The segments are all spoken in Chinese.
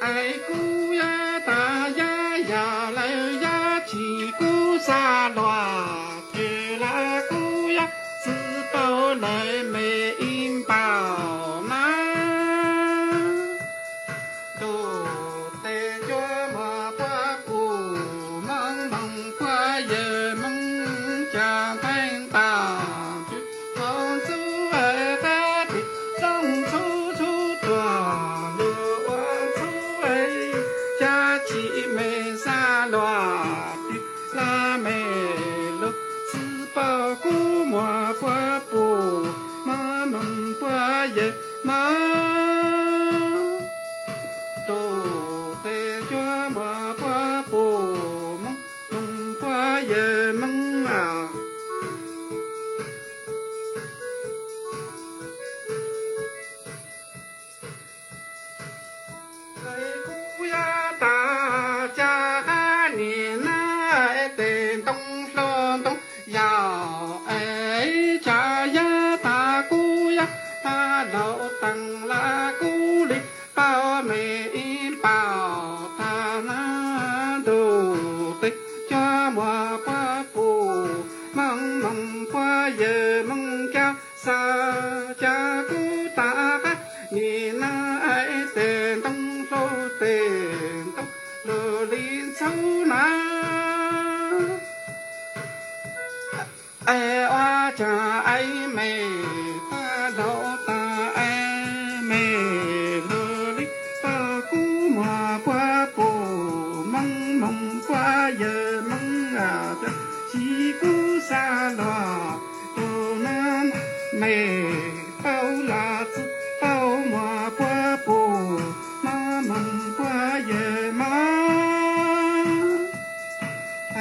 哎姑呀大呀呀来呀起姑沙乱，铁啦姑呀四包来没银包呐，都得叫么花姑忙忙花也忙家分当去房子二大地上处处断路起没沙乱的拉美路，吃饱古莫花布，马门花也马，都得叫莫花布，蒙花也蒙啊。哎姑呀大家你那得东说东要哎家呀大姑呀大老当啦姑里包没包他那都得家我花布忙忙花也忙家啥家姑大你那爱得东电动罗林草那，哎我家爱妹，大老大爱妹，罗林把古马花布，蒙蒙花也蒙啊的，西姑沙拉，多难妹包辣子包马花布。蒙花也忙，哎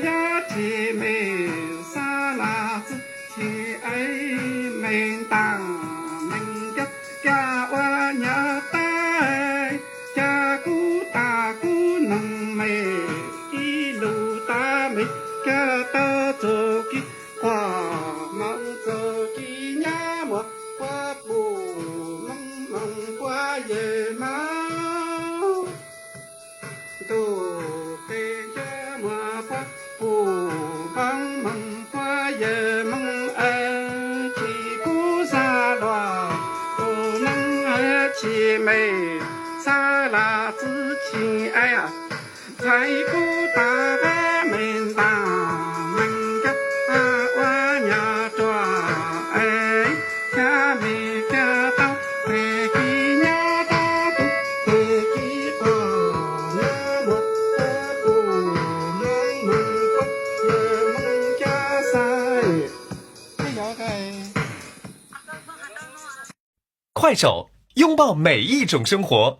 呀，姐妹沙拉子，姐爱妹当门家家娃娘大，家姑大姑能妹，一路大妹家大走给花忙走给伢么花布蒙蒙花也忙。都得呀么花不帮忙花也忙哎，起姑沙乱不能哎起妹沙拉子起哎呀，才姑大门大门家娃伢抓哎，下面家到哎给伢到都哎给把。快手，拥抱每一种生活。